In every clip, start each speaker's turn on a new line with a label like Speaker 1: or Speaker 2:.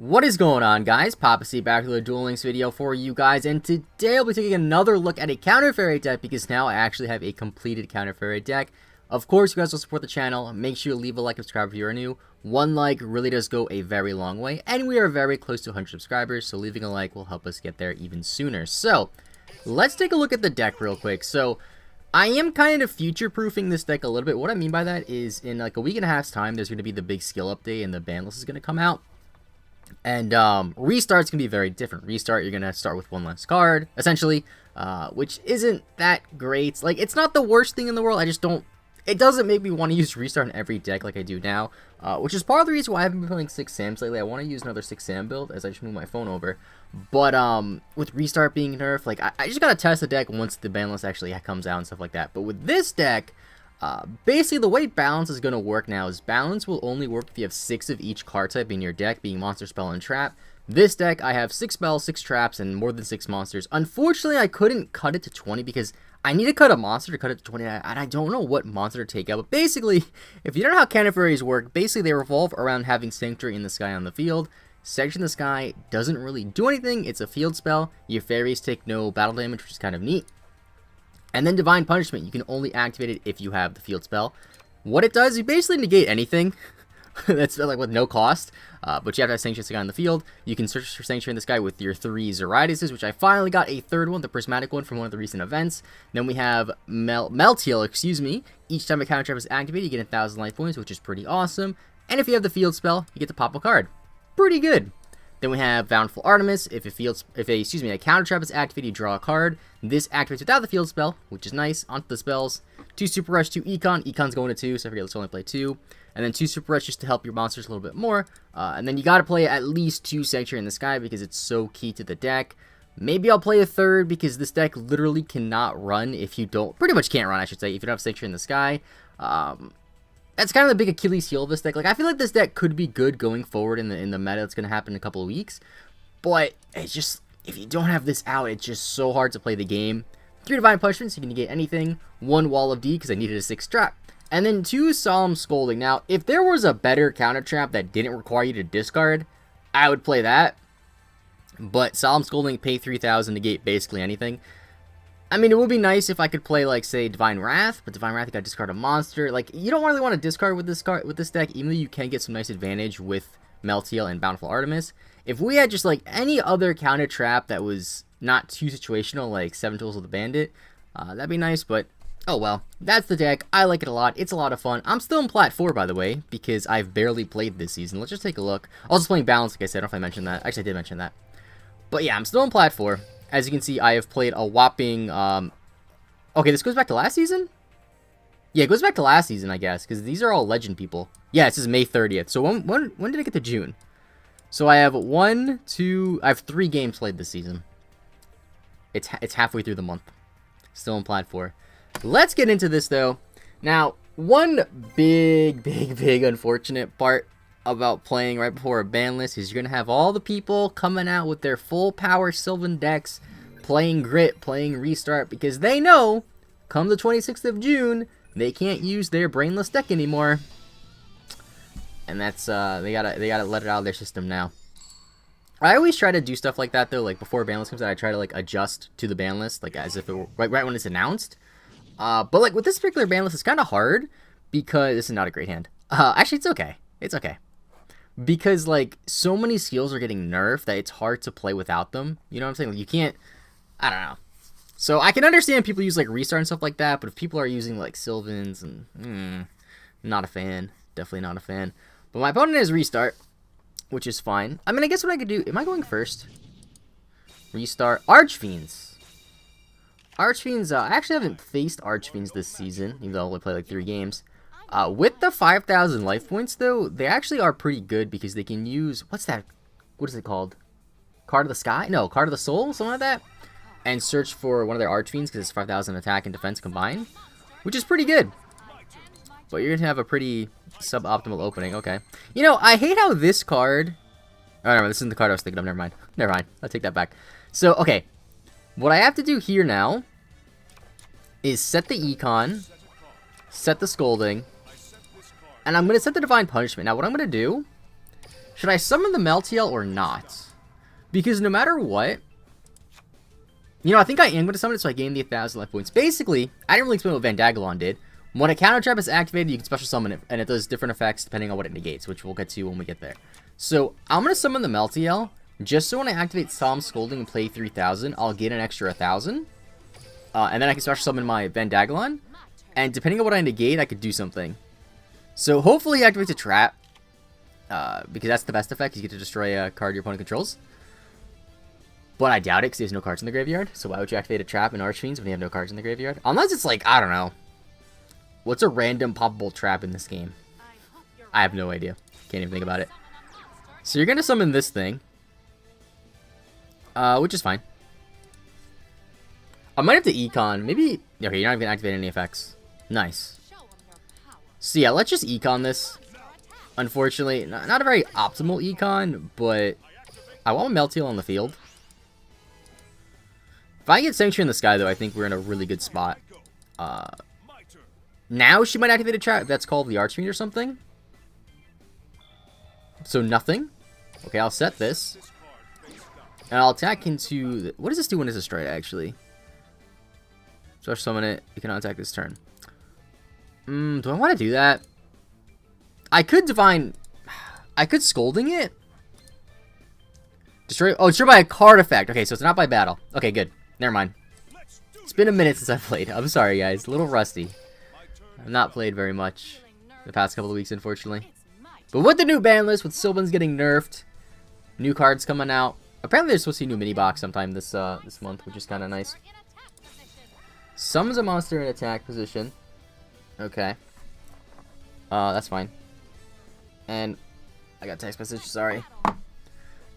Speaker 1: What is going on, guys? PapaSea back with a Duel Links video for you guys, and today I'll be taking another look at a Counter Fairy deck because now I actually have a completed Counter Fairy deck. Of course, you guys will support the channel. Make sure you leave a like and subscribe if you are new. One like really does go a very long way, and we are very close to 100 subscribers, so leaving a like will help us get there even sooner. So, let's take a look at the deck real quick. So, I am kind of future-proofing this deck a little bit. What I mean by that is, in like a week and a half's time, there's going to be the big skill update, and the ban list is going to come out. And restart's gonna be very different. Restart, you're gonna start with one less card, essentially, which isn't that great. Like, it's not the worst thing in the world. I just don't. It doesn't make me want to use restart in every deck like I do now, which is part of the reason why I haven't been playing 6 Sams lately. I want to use another 6 Sam build as I just move my phone over. But with restart being nerfed, like I just gotta test the deck once the ban list actually comes out and stuff like that. But with this deck, basically, the way balance is going to work now is balance will only work if you have 6 of each card type in your deck, being monster, spell, and trap. This deck, I have 6 spells, 6 traps, and more than 6 monsters. Unfortunately, I couldn't cut it to 20 because I need to cut a monster to cut it to 20, and I don't know what monster to take out. But basically, if you don't know how Counter Faries work, basically they revolve around having Sanctuary in the Sky on the field. Sanctuary in the Sky doesn't really do anything. It's a field spell. Your fairies take no battle damage, which is kind of neat. And then Divine Punishment, you can only activate it if you have the field spell. What it does, you basically negate anything that's like with no cost, but you have to have Sanctuary in the Sky on the field. You can search for Sanctuary in the Sky with your 3 Zeratises, which I finally got a third one, the Prismatic one from one of the recent events. Then we have Meltiel, excuse me. Each time a counter trap is activated, you get 1,000 life points, which is pretty awesome. And if you have the field spell, you get to pop a card. Pretty good. Then we have Bountiful Artemis. If a counter trap is activated, you draw a card. This activates without the field spell, which is nice. Onto the spells. 2 Super Rush, 2 Econ. Econ's going to 2, so I forget, let's only play 2. And then 2 Super Rush just to help your monsters a little bit more. And then you gotta play at least 2 Sanctuary in the Sky because it's so key to the deck. Maybe I'll play a third because this deck literally cannot run if you don't, pretty much can't run, I should say, if you don't have Sanctuary in the Sky. That's kind of the big Achilles heel of this deck. Like, I feel like this deck could be good going forward in the meta that's going to happen in a couple of weeks. But it's just, if you don't have this out, it's just so hard to play the game. 3 Divine Punishments, you can negate anything. 1 Wall of D, because I needed a 6 trap. And then 2 Solemn Scolding. Now, if there was a better counter trap that didn't require you to discard, I would play that. But Solemn Scolding, pay 3,000, negate basically anything. I mean, it would be nice if I could play, like, say, Divine Wrath, but Divine Wrath, you gotta discard a monster. Like, you don't really want to discard with this deck, even though you can get some nice advantage with Meltiel and Bountiful Artemis. If we had just, like, any other counter trap that was not too situational, like 7 Tools of the Bandit, that'd be nice, but oh well. That's the deck. I like it a lot. It's a lot of fun. I'm still in Plat 4, by the way, because I've barely played this season. Let's just take a look. I was playing Balance, like I said. I don't know if I mentioned that. Actually, I did mention that. But yeah, I'm still in Plat 4. As you can see, I have played a whopping, okay, this goes back to last season? Yeah, it goes back to last season, I guess, because these are all legend people. Yeah, this is May 30th. So when did I get to June? So I have I have 3 games played this season. It's halfway through the month. Still in Plat 4. Let's get into this, though. Now, one big unfortunate part about playing right before a ban list is you're going to have all the people coming out with their full power Sylvan decks, playing Grit, playing Restart, because they know, come the 26th of June, they can't use their brainless deck anymore. And that's, they gotta let it out of their system now. I always try to do stuff like that, though, like before a ban list comes out, I try to, like, adjust to the ban list, like, as if it were right when it's announced. But, like, with this particular ban list, it's kind of hard, because this is not a great hand. Actually, it's okay. It's okay. Because, like, so many skills are getting nerfed that it's hard to play without them. You know what I'm saying? Like, you can't, I don't know. So, I can understand people use, like, Restart and stuff like that, but if people are using, like, Sylvans and, not a fan. Definitely not a fan. But my opponent has Restart, which is fine. I mean, I guess what I could do, am I going first? Restart. Archfiends. Archfiends, I actually haven't faced Archfiends this season, even though I only played, like, 3 games. With the 5,000 life points, though, they actually are pretty good because they can use, what's that? What is it called? Card of the Sky? No, Card of the Soul? Something like that? And search for one of their Archfiends because it's 5,000 attack and defense combined, which is pretty good. But you're going to have a pretty suboptimal opening. Okay. You know, I hate how this card... Oh, no, this isn't the card I was thinking of. Never mind. Never mind. I'll take that back. So, okay. What I have to do here now is set the Econ, set the Scolding, and I'm going to set the Divine Punishment. Now, what I'm going to do Should I summon the Meltiel or not? Because no matter what, you know, I think I am going to summon it so I gain the 1,000 life points. Basically, I didn't really explain what Vandagalon did. When a counter trap is activated, you can special summon it, and it does different effects depending on what it negates, which we'll get to when we get there. So, I'm going to summon the Meltiel, just so when I activate Solemn Scolding and play 3,000, I'll get an extra 1,000. And then I can special summon my Vandagalon, and depending on what I negate, I could do something. So, hopefully he activates a trap, because that's the best effect. You get to destroy a card your opponent controls. But I doubt it, because he has no cards in the graveyard. So why would you activate a trap in Archfiends when you have no cards in the graveyard? Unless it's like, I don't know. What's a random poppable trap in this game? I have no idea. Can't even think about it. So you're going to summon this thing. Which is fine. I might have to econ. Maybe... Okay, you're not even going to activate any effects. Nice. So yeah, let's just econ this. Unfortunately, not a very optimal econ, but I want a Meltiel on the field. If I get Sanctuary in the Sky, though, I think we're in a really good spot. Now she might activate a trap. That's called the Archfiend or something. So nothing. Okay, I'll set this. And I'll attack into... What does this do when it's destroyed, actually? So I'll summon it. You cannot attack this turn. Do I want to do that? I could Divine... I could Scolding it. Destroy... Oh, it's destroyed by a card effect. Okay, so it's not by battle. Okay, good. Never mind. It's been a minute since I've played. I'm sorry, guys. A little rusty. I've not played very much the past couple of weeks, unfortunately. But with the new ban list, with Sylvan's getting nerfed, new cards coming out. Apparently, there's supposed to be a new mini box sometime this month, which is kind of nice. Summons a monster in attack position. Okay. That's fine. And I got a text message. Sorry. And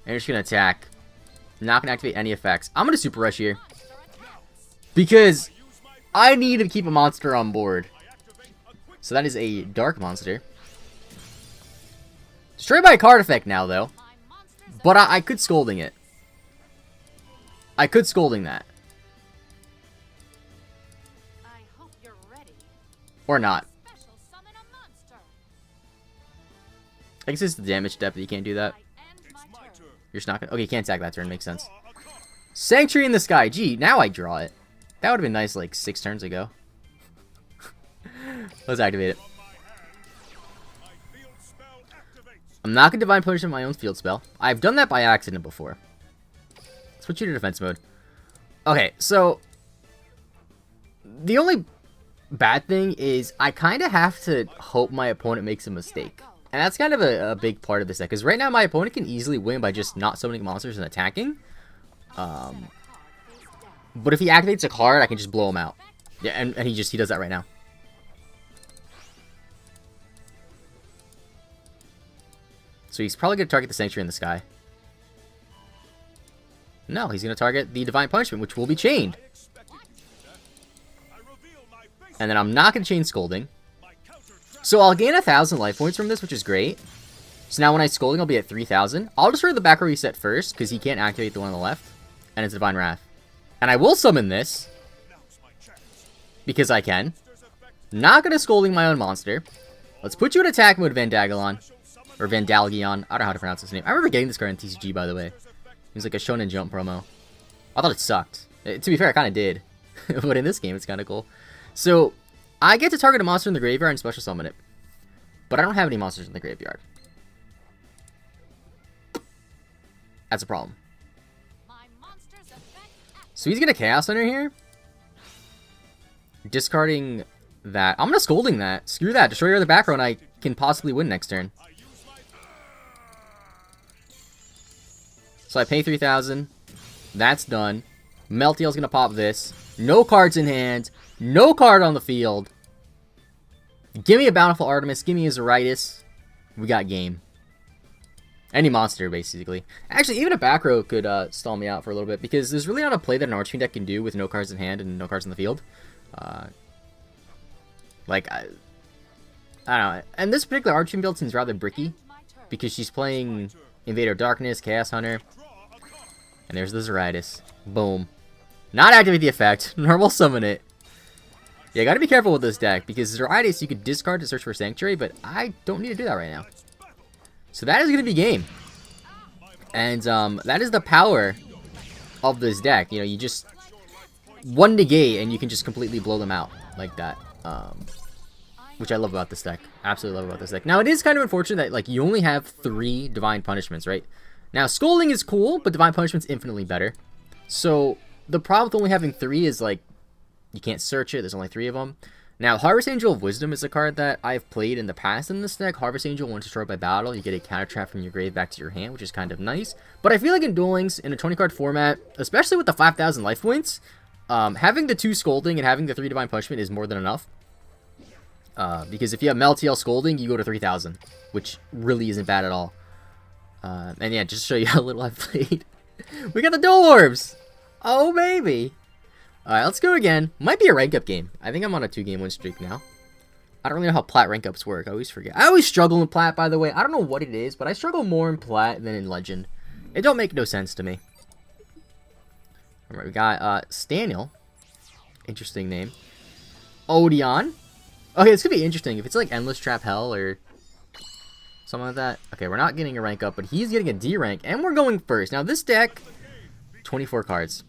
Speaker 1: you're just gonna attack. Not gonna activate any effects. I'm gonna super rush here because I need to keep a monster on board. So that is a dark monster. Destroyed by a card effect now, though. But I could Scolding it. I could Scolding that. Or not. I guess it's the damage depth that you can't do that. You're just not gonna... Okay, you can't attack that turn. Makes sense. Sanctuary in the Sky. Gee, now I draw it. That would have been nice like 6 turns ago. Let's activate it. I'm not going to Divine Punishment my own field spell. I've done that by accident before. Let's put you to defense mode. Okay, so... The only bad thing is I kind of have to hope my opponent makes a mistake. And that's kind of a big part of this deck. Because right now my opponent can easily win by just not summoning monsters and attacking. But if he activates a card, I can just blow him out. Yeah, and he does that right now. So he's probably going to target the Sanctuary in the Sky. No, he's going to target the Divine Punishment, which will be chained. And then I'm not going to chain Scolding. So I'll gain 1,000 life points from this, which is great. So now when I Scolding, I'll be at 3,000. I'll destroy the back row reset first, because he can't activate the one on the left. And it's Divine Wrath. And I will summon this. Because I can. Not going to Scolding my own monster. Let's put you in attack mode, Vandagalon. Or Vandalgion. I don't know how to pronounce his name. I remember getting this card in TCG, by the way. It was like a Shonen Jump promo. I thought it sucked. To be fair, I kind of did. But in this game, it's kind of cool. So, I get to target a monster in the graveyard and special summon it. But I don't have any monsters in the graveyard. That's a problem. So he's going to Chaos Hunter here. Discarding that. I'm going to Scolding that. Screw that. Destroy your other back row and I can possibly win next turn. So I pay 3,000. That's done. Meltiel's going to pop this. No cards in hand. No card on the field. Give me a Bountiful Artemis. Give me a Zeritis. We got game. Any monster, basically. Actually, even a back row could stall me out for a little bit. Because there's really not a play that an Archfiend deck can do with no cards in hand and no cards in the field. I don't know. And this particular Archfiend build seems rather bricky. Because she's playing Invader of Darkness, Chaos Hunter. And there's the Zeritis. Boom. Not activate the effect. Normal summon it. Yeah, gotta be careful with this deck. Because Zeritis, you could discard to search for Sanctuary. But I don't need to do that right now. So that is going to be game. And that is the power of this deck. You know, you just one negate and you can just completely blow them out like that. Which I love about this deck. Absolutely love about this deck. Now, it is kind of unfortunate that, like, you only have 3 Divine Punishments, right? Now, Scolding is cool, but Divine Punishment's infinitely better. So, the problem with only having 3 is, like, you can't search it. There's only 3 of them. Now, Harvest Angel of Wisdom is a card that I've played in the past in this deck. Harvest Angel, when destroyed by battle, you get a counter trap from your grave back to your hand, which is kind of nice. But I feel like in Duel Links, in a 20-card format, especially with the 5,000 life points, having the 2 Scolding and having the 3 Divine Punishment is more than enough. Because if you have Meltiel Scolding, you go to 3,000, which really isn't bad at all. And yeah, just to show you how little I've played. We got the Duel Orbs! Oh, baby! Alright, let's go again. Might be a rank up game. I think I'm on a 2-game win streak now. I don't really know how Plat rank ups work. I always forget. I always struggle in Plat, by the way. I don't know what it is, but I struggle more in Plat than in Legend. It don't make no sense to me. Alright, we got Staniel. Interesting name. Odeon. Okay, it's gonna be interesting. If it's like Endless Trap Hell or something like that. Okay, we're not getting a rank up, but he's getting a D rank, and we're going first. Now, this deck, 24 cards.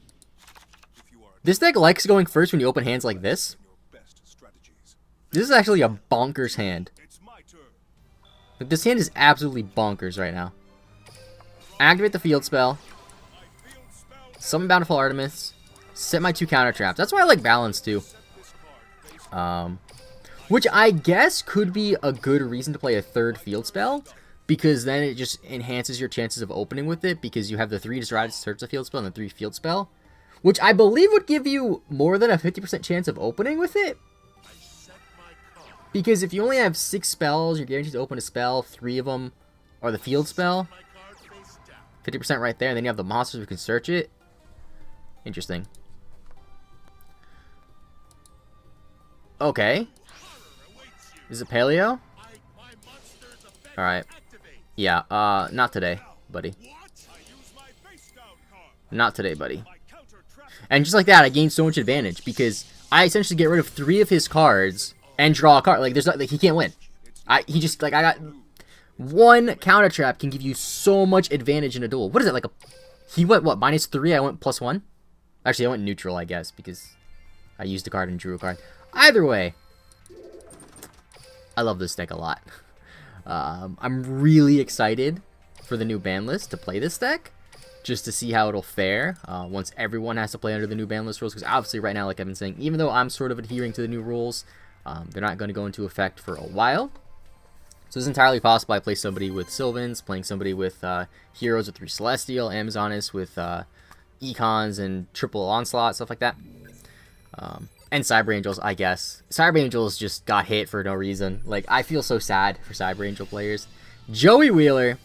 Speaker 1: This deck likes going first when you open hands like this. This is actually a bonkers hand. Like, this hand is absolutely bonkers right now. Activate the field spell. Summon Bountiful Artemis. Set my 2 counter traps. That's why I like balance too. Which I guess could be a good reason to play a 3rd field spell, because then it just enhances your chances of opening with it, because you have the 3 Disrupted Search the field spell and the 3 field spell, which I believe would give you more than a 50% chance of opening with it. Because if you only have 6 spells, you're guaranteed to open a spell, 3 of them are the field spell. 50% right there, and then you have the monsters who can search it. Interesting. Okay. Is it Paleo? Alright. Yeah, not today, buddy. Not today, buddy. And just like that, I gained so much advantage, because I essentially get rid of 3 of his cards and draw a card. Like, there's not, like, he can't win. I got 1 counter trap can give you so much advantage in a duel. What is it, like a... He went, what, -3? I went +1? Actually, I went neutral, I guess, because I used a card and drew a card. Either way, I love this deck a lot. I'm really excited for the new ban list to play this deck, just to see how it'll fare once everyone has to play under the new ban list rules, because obviously right now, like I've been saying, even though I'm sort of adhering to the new rules, they're not going to go into effect for a while. So it's entirely possible I play somebody with Sylvans, playing somebody with Heroes with 3 Celestial, Amazonis with Econs and Triple Onslaught, stuff like that. And Cyber Angels, I guess. Cyber Angels just got hit for no reason. Like, I feel so sad for Cyber Angel players. Joey Wheeler.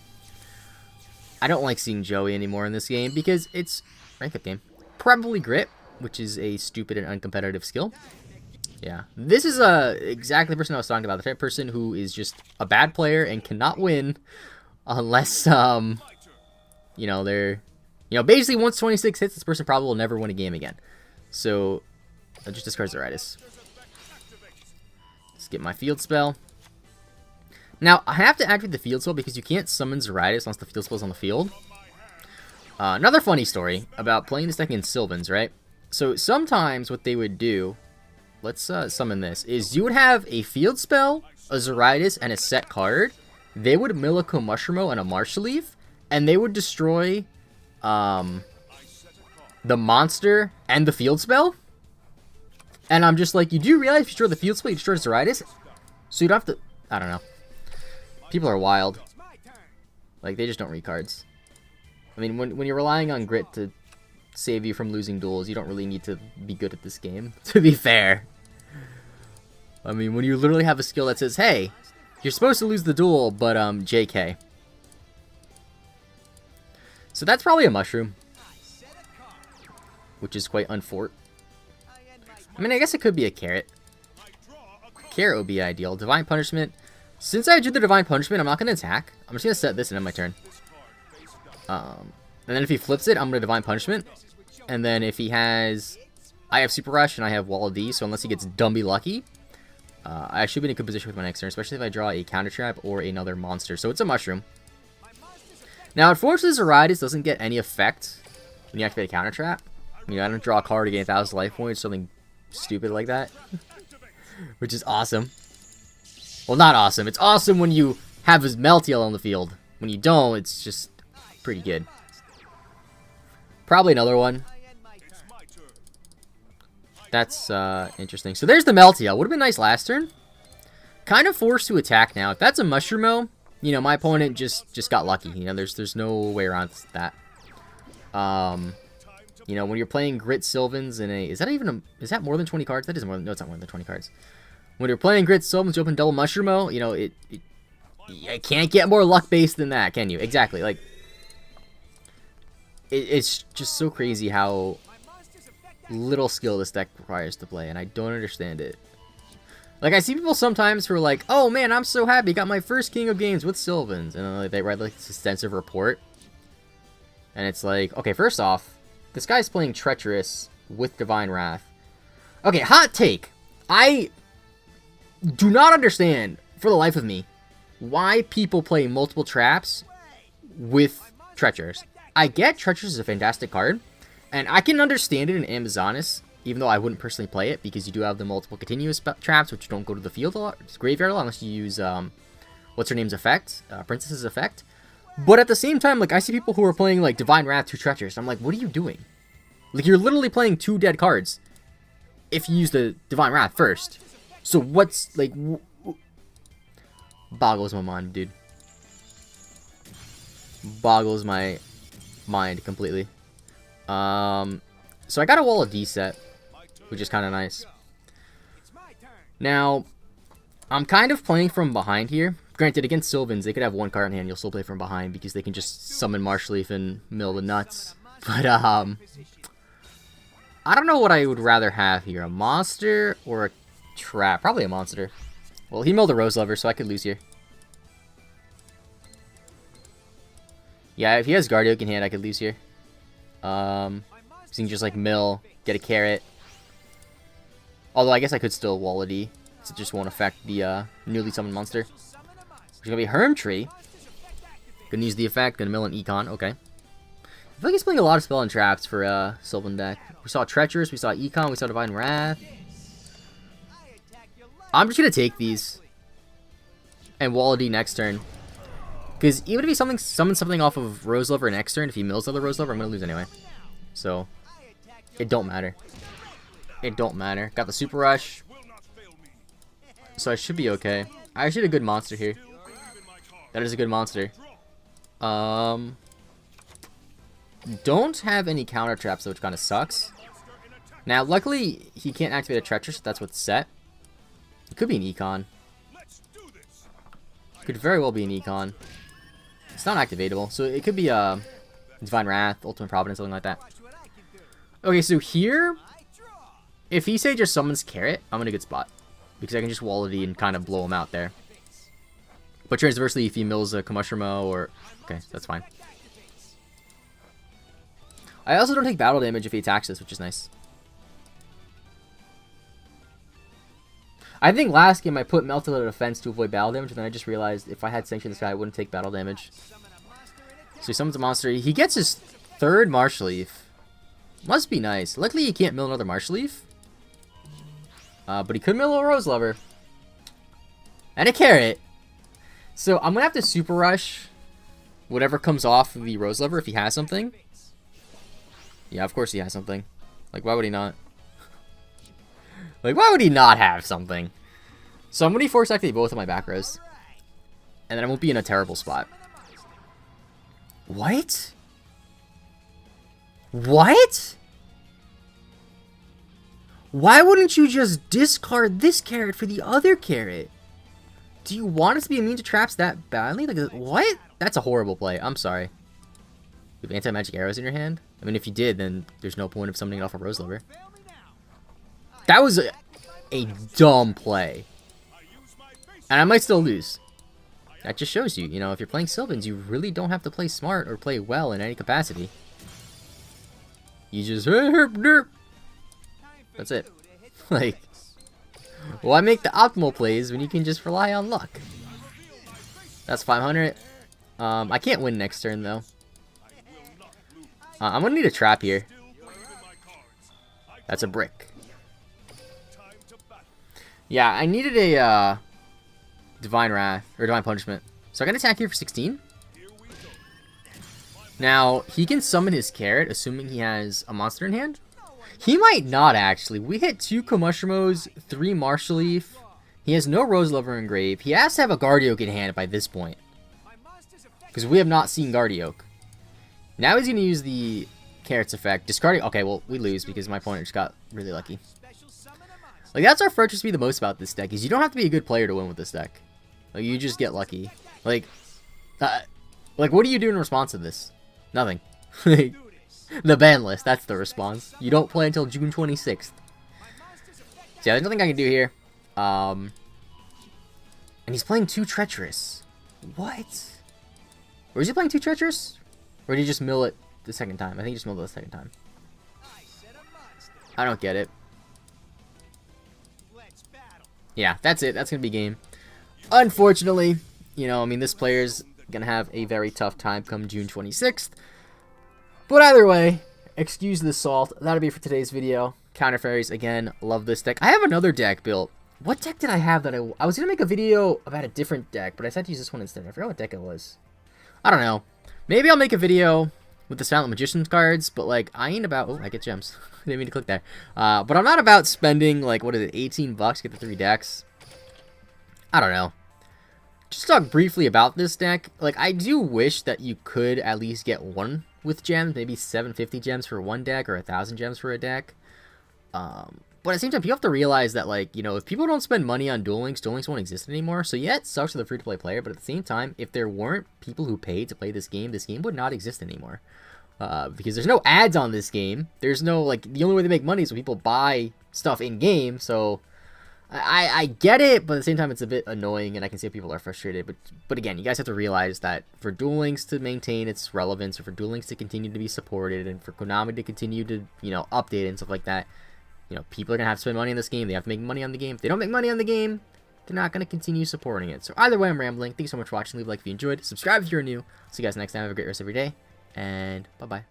Speaker 1: I don't like seeing Joey anymore in this game because it's rank up game. Probably Grit, which is a stupid and uncompetitive skill. Yeah. This is exactly the person I was talking about. The type of person who is just a bad player and cannot win unless, you know, they're... You know, basically once 26 hits, this person probably will never win a game again. So... I just discard Zeritis. Let's get my field spell. Now, I have to activate the field spell because you can't summon Zeritis once the field spell is on the field. Another funny story about playing this deck in Sylvans, right? So, sometimes what they would do, let's summon this, is you would have a field spell, a Zeritis, and a set card. They would Milico Mushroom and a Marshal Leaf, and they would destroy the monster and the field spell. And I'm just like, you do realize if you destroy the field spell, you destroy Zeritis? So you don't have to... I don't know. People are wild. Like, they just don't read cards. I mean, when you're relying on Grit to save you from losing duels, you don't really need to be good at this game, to be fair. I mean, when you literally have a skill that says, hey, you're supposed to lose the duel, but, JK. So that's probably a Mushroom. Which is quite unfort. I mean, I guess it could be a Carrot. Carrot would be ideal. Divine Punishment. Since I drew the Divine Punishment, I'm not going to attack. I'm just going to set this and end my turn. And then if he flips it, I'm going to Divine Punishment. And then if he has... I have Super Rush and I have Wall D, so unless he gets Dumby Lucky, I should be in a good position with my next turn, especially if I draw a Counter Trap or another monster. So it's a Mushroom. Now, unfortunately, Zoraidis doesn't get any effect when you activate a counter trap. You know, I don't draw a card to gain 1,000 life points, something stupid like that. Which is awesome. Well, not awesome. It's awesome when you have his Meltiel on the field. When you don't, it's just pretty good. Probably another one. That's interesting. So there's the Meltiel. Would have been nice last turn. Kind of forced to attack now. If that's a Mushroomo, you know, my opponent just got lucky. You know, there's no way around that. You know, when you're playing Grit Sylvans in a... Is that more than 20 cards? That is more than... No, it's not more than 20 cards. When you're playing Grit Sylvans, you open double Mushroomo, you know, you can't get more luck-based than that, can you? Exactly. Like, it's just so crazy how little skill this deck requires to play, and I don't understand it. Like, I see people sometimes who are like, oh man, I'm so happy, got my first King of Games with Sylvans, and they write like this extensive report, and it's like, okay, first off, this guy's playing Treacherous with Divine Wrath. Okay, hot take. I do not understand, for the life of me, why people play multiple traps with Treacherous. I get Treacherous is a fantastic card, and I can understand it in Amazonas, even though I wouldn't personally play it, because you do have the multiple continuous traps, which don't go to the field a lot. It's graveyard a lot, unless you use, what's her name's effect? Princess's effect. But at the same time, like, I see people who are playing, like, Divine Wrath, 2 Treacherous. I'm like, what are you doing? Like, you're literally playing 2 dead cards if you use the Divine Wrath first. So what's, like... Boggles my mind, dude. Boggles my mind completely. So I got a Wall of D set, which is kind of nice. Now, I'm kind of playing from behind here. Granted, against Sylvans, they could have 1 card in hand. You'll still play from behind because they can just summon Marshleaf and mill the nuts. But, I don't know what I would rather have here. A monster or a trap? Probably a monster. Well, he milled a Rose Lover, so I could lose here. Yeah, if he has Guardioak in hand, I could lose here. So you can just, like, mill, get a carrot. Although, I guess I could still Wall a D, so it just won't affect the newly summoned monster. Which is going to be Hermtree. Gonna use the effect, gonna mill an Econ, okay. I feel like he's playing a lot of Spell and Traps for Sylvan deck. We saw Treacherous, we saw Econ, we saw Divine Wrath. I'm just gonna take these and Wall a D next turn. Because even if he summons something off of Rose Lover next turn, if he mills another Rose Lover, I'm gonna lose anyway. So, it don't matter. It don't matter. Got the Super Rush. So I should be okay. I actually had a good monster here. That is a good monster. Don't have any counter traps, though, which kind of sucks. Now, luckily, he can't activate a Treacherous, so that's what's set. It could be an Econ. Could very well be an Econ. It's not activatable, so it could be a Divine Wrath, Ultimate Providence, something like that. Okay, so here, if he say just summons Carrot, I'm in a good spot. Because I can just Wall a D and kind of blow him out there. But transversely, if he mills a Mushroomo or... Okay, that's fine. I also don't take battle damage if he attacks this, which is nice. I think last game I put Melted at defense to avoid battle damage, and then I just realized if I had Sanction this guy, I wouldn't take battle damage. So he summons a monster. He gets his 3rd Marshleaf. Must be nice. Luckily, he can't mill another Marshleaf. But he could mill a Rose Lover. And a Carrot. So I'm going to have to Super Rush whatever comes off of the Rose Lover if he has something. Yeah, of course he has something. Like, why would he not? Like, why would he not have something? So I'm going to force activate both of my back rows. And then I won't be in a terrible spot. What? What? Why wouldn't you just discard this carrot for the other carrot? Do you want us to be immune to traps that badly? Like, what? That's a horrible play. I'm sorry. You have anti-magic arrows in your hand? I mean, if you did, then there's no point of summoning it off a Rose Lover. That was a dumb play. And I might still lose. That just shows you, you know, if you're playing Sylvans, you really don't have to play smart or play well in any capacity. You just... That's it. Like, why make the optimal plays when you can just rely on luck? That's 500. I can't win next turn, though. I'm gonna need a trap here. That's a brick. Yeah, I needed a Divine Wrath, or Divine Punishment. So I can attack here for 16. Now, he can summon his carrot, assuming he has a monster in hand. He might not, actually. We hit 2 Komushimos, 3 Marshal Leaf. He has no Rose Lover in grave. He has to have a Guardioak in hand by this point, because we have not seen Guardioak. Now he's going to use the carrot's effect. Discarding... Okay, well, we lose because my opponent just got really lucky. Like, that's our frustrates me the most about this deck, is you don't have to be a good player to win with this deck. Like, you just get lucky. Like, what do you do in response to this? Nothing. The ban list, that's the response. You don't play until June 26th. So yeah, there's nothing I can do here. And he's playing 2 Treacherous. What? Or is he playing 2 Treacherous? Or did he just mill it the second time? I think he just milled it the second time. I don't get it. Yeah, that's it. That's going to be game. Unfortunately, you know, I mean, this player's going to have a very tough time come June 26th. But either way, excuse the salt. That'll be for today's video. Counter Faries, again, love this deck. I have another deck built. What deck did I have that I was going to make a video about a different deck, but I decided to use this one instead. I forgot what deck it was. I don't know. Maybe I'll make a video with the Silent Magician's cards, but, like, I ain't about... Oh, I get gems. I didn't mean to click there. But I'm not about spending, like, what is it, 18 bucks to get the 3 decks. I don't know. Just talk briefly about this deck. Like, I do wish that you could at least get one with gems, maybe 750 gems for one deck or 1,000 gems for a deck. But at the same time, you have to realize that, like, you know, if people don't spend money on Duel Links won't exist anymore. So yeah, it sucks for the free-to-play player, but at the same time, if there weren't people who paid to play this game would not exist anymore. Because there's no ads on this game. There's no, like, the only way they make money is when people buy stuff in-game, so... I get it, but at the same time, it's a bit annoying, and I can see people are frustrated. But again, you guys have to realize that for Duel Links to maintain its relevance, or for Duel Links to continue to be supported, and for Konami to continue to, you know, update and stuff like that, you know, people are going to have to spend money on this game. They have to make money on the game. If they don't make money on the game, they're not going to continue supporting it. So either way, I'm rambling. Thank you so much for watching. Leave a like if you enjoyed. Subscribe if you're new. See you guys next time. Have a great rest of your day, and bye-bye.